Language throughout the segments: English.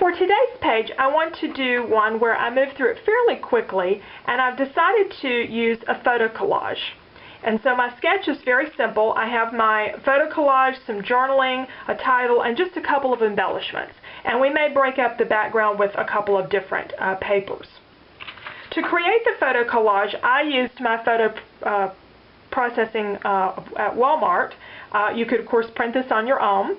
For today's page, I want to do one where I move through it fairly quickly, and I've decided to use a photo collage. And so my sketch is very simple. I have my photo collage, some journaling, a title, and just a couple of embellishments. And we may break up the background with a couple of different papers. To create the photo collage, I used my photo processing at Walmart. You could, of course, print this on your own.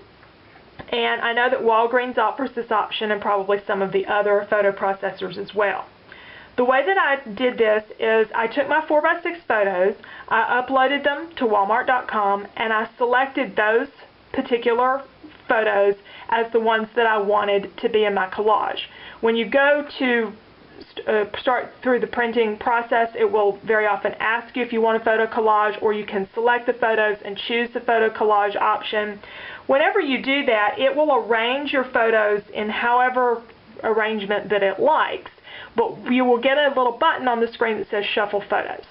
And I know that Walgreens offers this option, and probably some of the other photo processors as well. The way that I did this is I took my 4x6 photos, I uploaded them to Walmart.com, and I selected those particular photos as the ones that I wanted to be in my collage. When you go to start through the printing process, it will very often ask you if you want a photo collage, or you can select the photos and choose the photo collage option. Whenever you do that, it will arrange your photos in however arrangement that it likes, but you will get a little button on the screen that says Shuffle Photos.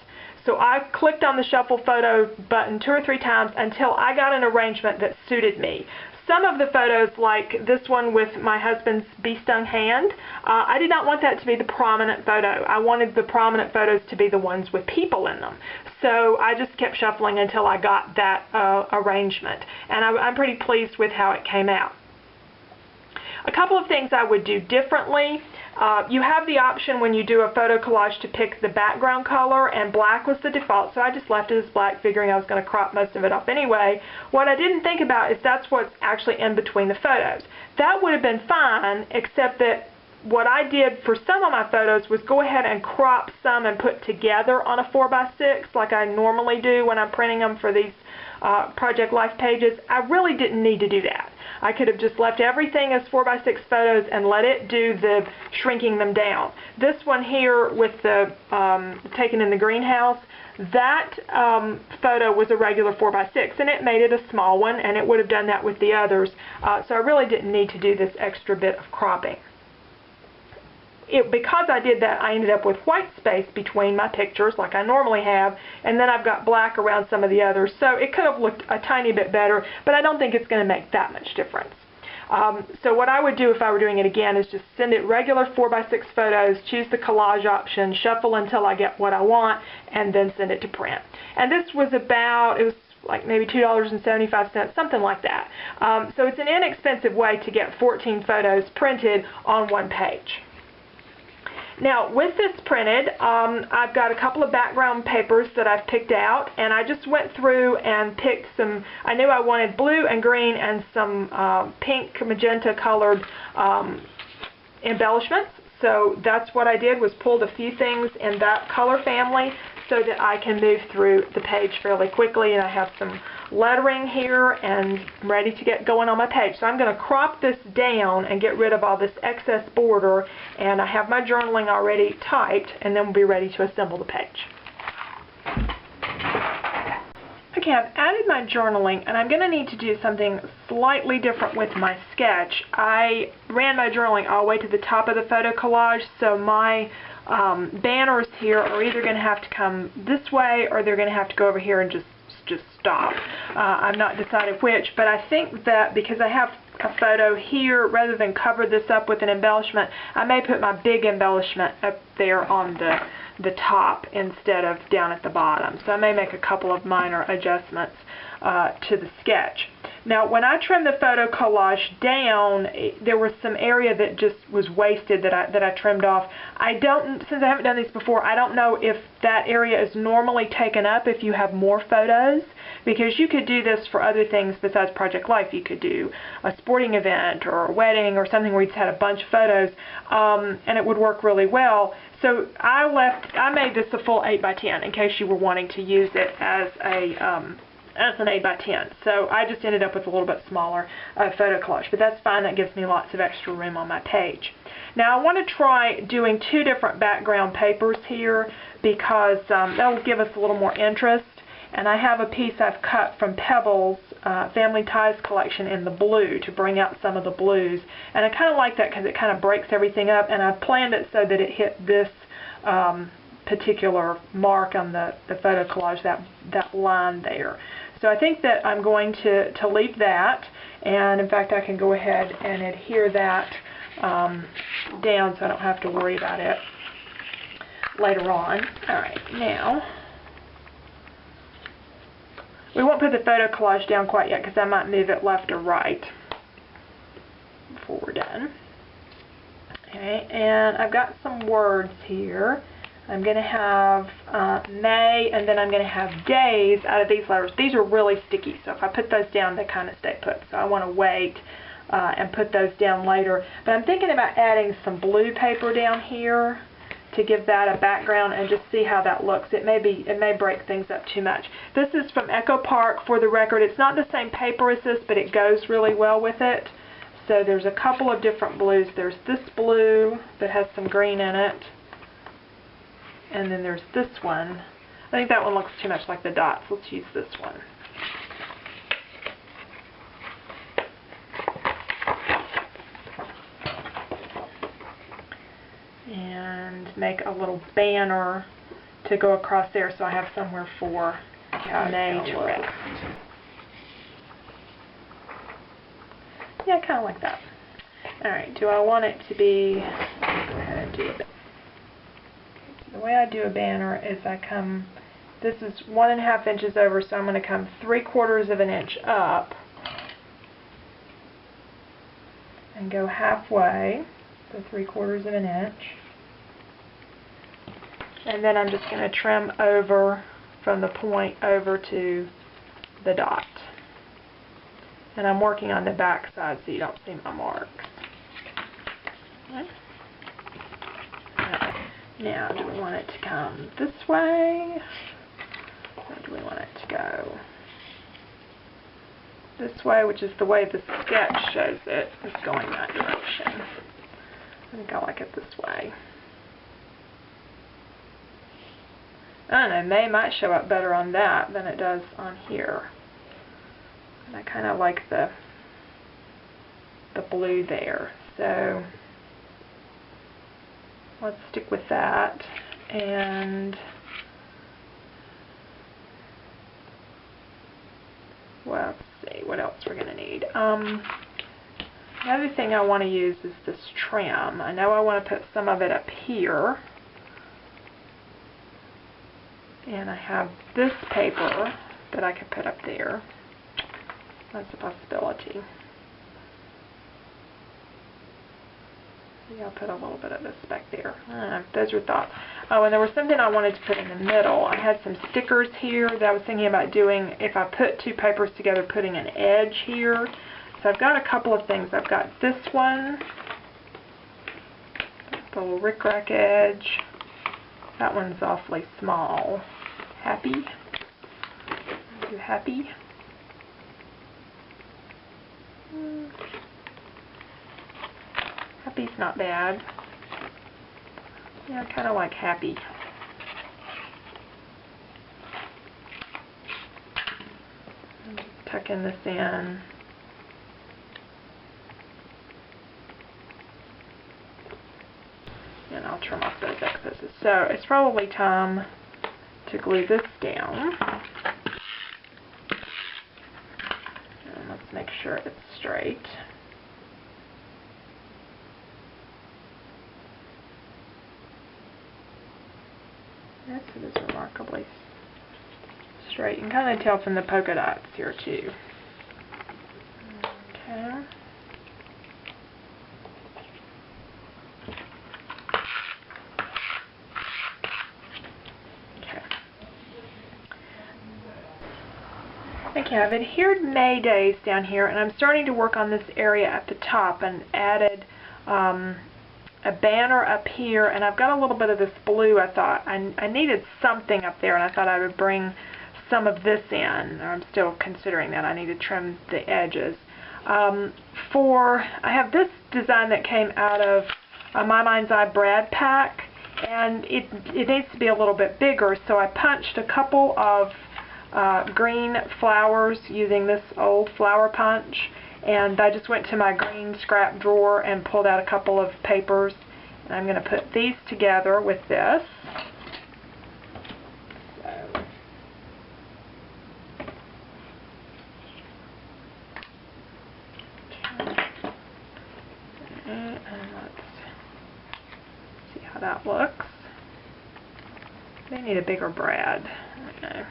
So I clicked on the Shuffle Photo button 2 or 3 times until I got an arrangement that suited me. Some of the photos, like this one with my husband's bee-stung hand, I did not want that to be the prominent photo. I wanted the prominent photos to be the ones with people in them. So I just kept shuffling until I got that arrangement. And I'm pretty pleased with how it came out. A couple of things I would do differently. You have the option when you do a photo collage to pick the background color, and black was the default, so I just left it as black, figuring I was going to crop most of it off anyway. What I didn't think about is that's what's actually in between the photos. That would have been fine, except that what I did for some of my photos was go ahead and crop some and put together on a 4x6 like I normally do when I'm printing them for these Project Life pages. I really didn't need to do that. I could have just left everything as 4x6 photos and let it do the shrinking them down. This one here with the taken in the greenhouse, that photo was a regular 4x6, and it made it a small one, and it would have done that with the others. So I really didn't need to do this extra bit of cropping. Because I did that, I ended up with white space between my pictures like I normally have, and then I've got black around some of the others, so it could have looked a tiny bit better, but I don't think it's going to make that much difference. So what I would do if I were doing it again is just send it regular 4x6 photos, choose the collage option, shuffle until I get what I want, and then send it to print. And this was about, it was like maybe $2.75, something like that. So it's an inexpensive way to get 14 photos printed on one page. Now, with this printed, I've got a couple of background papers that I've picked out, and I just went through and picked some. I knew I wanted blue and green and some pink, magenta colored embellishments. So that's what I did, was pulled a few things in that color family so that I can move through the page fairly quickly. And I have some lettering here and I'm ready to get going on my page. So I'm going to crop this down and get rid of all this excess border, and I have my journaling already typed, and then we'll be ready to assemble the page. Okay, I've added my journaling, and I'm going to need to do something slightly different with my sketch. I ran my journaling all the way to the top of the photo collage, so my banners here are either going to have to come this way, or they're going to have to go over here and just stop. I'm not decided which, but I think that because I have a photo here, rather than cover this up with an embellishment, I may put my big embellishment up there on the top instead of down at the bottom. So I may make a couple of minor adjustments to the sketch. Now, when I trimmed the photo collage down, there was some area that just was wasted that I trimmed off. Since I haven't done these before, I don't know if that area is normally taken up if you have more photos, because you could do this for other things besides Project Life. You could do a sporting event or a wedding or something where you just had a bunch of photos, and it would work really well. So I made this a full 8x10 in case you were wanting to use it as an 8x10. So I just ended up with a little bit smaller photo collage, but that's fine. That gives me lots of extra room on my page. Now I want to try doing 2 different background papers here, because that will give us a little more interest. And I have a piece I've cut from Pebbles Family Ties collection in the blue to bring out some of the blues. And I kind of like that because it kind of breaks everything up, and I've planned it so that it hit this particular mark on the photo collage, that line there. So I think that I'm going to leave that, and in fact I can go ahead and adhere that down so I don't have to worry about it later on. Alright, now we won't put the photo collage down quite yet because I might move it left or right before we're done. Okay, and I've got some words here. I'm going to have May, and then I'm going to have days out of these letters. These are really sticky, so if I put those down, they kind of stay put. So I want to wait and put those down later. But I'm thinking about adding some blue paper down here to give that a background and just see how that looks. It may break things up too much. This is from Echo Park, for the record. It's not the same paper as this, but it goes really well with it. So there's a couple of different blues. There's this blue that has some green in it. And then there's this one. I think that one looks too much like the dots. Let's use this one. And make a little banner to go across there so I have somewhere for May to rest. Yeah, kind of like that. Alright, do I want it to be... Let's go ahead and do it. The way I do a banner is I come, this is 1.5 inches over, so I'm going to come 3/4 of an inch up and go halfway, so 3/4 of an inch, and then I'm just going to trim over from the point over to the dot. And I'm working on the back side so you don't see my marks. Okay. Now, do we want it to come this way, or do we want it to go this way, which is the way the sketch shows it, is going that direction. I think I like it this way. I don't know, May might show up better on that than it does on here. And I kind of like the blue there, so let's stick with that. And well, let's see what else we're going to need. Another thing I want to use is this trim. I know I want to put some of it up here. And I have this paper that I could put up there. That's a possibility. I'll put a little bit of this back there. Those are thoughts. Oh, and there was something I wanted to put in the middle. I had some stickers here that I was thinking about doing, if I put two papers together, putting an edge here. So I've got a couple of things. I've got this one, the little rickrack edge. That one's awfully small. Happy. Do happy. Happy's not bad. Yeah, I kind of like happy. Tuck in this in. And I'll trim off those excesses. So it's probably time to glue this down. And let's make sure it's straight. Yes, it is remarkably straight. You can kind of tell from the polka dots here too. Okay. Okay, I've adhered May days down here, and I'm starting to work on this area at the top and added a banner up here, and I've got a little bit of this blue. I thought I needed something up there, and I thought I would bring some of this in. I'm still considering that. I need to trim the edges. I have this design that came out of My Mind's Eye Brad Pack, and it needs to be a little bit bigger, so I punched a couple of green flowers using this old flower punch, and I just went to my green scrap drawer and pulled out a couple of papers, and I'm going to put these together with this. And that looks. They need a bigger brad. Okay.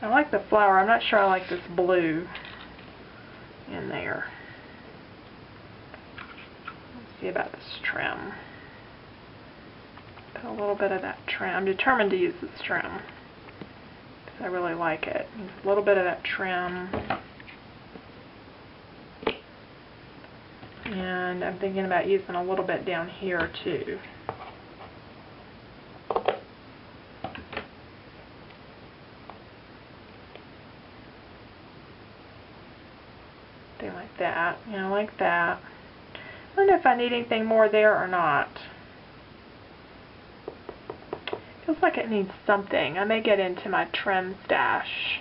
I like the flower. I'm not sure I like this blue in there. Let's see about this trim. Put a little bit of that trim. I'm determined to use this trim because I really like it. Use a little bit of that trim. And I'm thinking about using a little bit down here too. Like that, you know, like that. I don't know if I need anything more there or not. Feels like it needs something. I may get into my trim stash.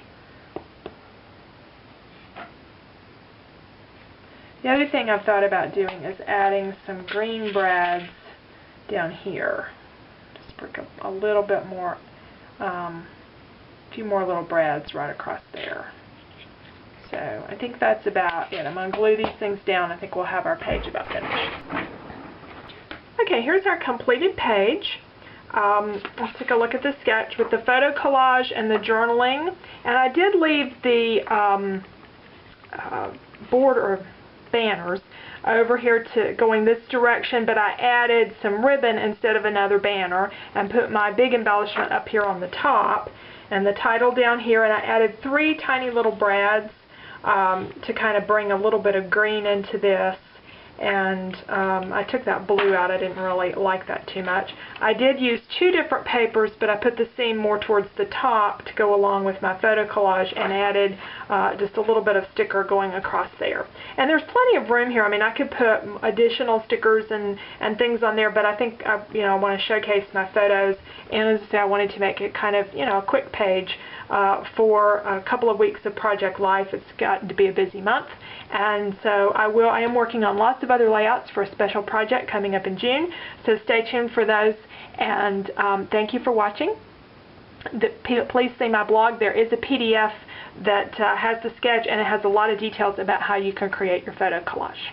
The other thing I've thought about doing is adding some green brads down here. Just bring a little bit more, a few more little brads right across there. So I think that's about it. I'm going to glue these things down. I think we'll have our page about finished. Okay, here's our completed page. Let's take a look at the sketch with the photo collage and the journaling. And I did leave the board or banners over here to going this direction, but I added some ribbon instead of another banner and put my big embellishment up here on the top and the title down here, and I added 3 tiny little brads to kind of bring a little bit of green into this, and I took that blue out. I didn't really like that too much. I did use 2 different papers, but I put the seam more towards the top to go along with my photo collage and added just a little bit of sticker going across there. And there's plenty of room here. I mean, I could put additional stickers and things on there, but I think I want to showcase my photos, and as I say, I wanted to make it kind of, a quick page for a couple of weeks of project life. It's gotten to be a busy month, and so I am working on lots of other layouts for a special project coming up in June, so stay tuned for those, and thank you for watching. Please see my blog. There is a PDF that has the sketch, and it has a lot of details about how you can create your photo collage.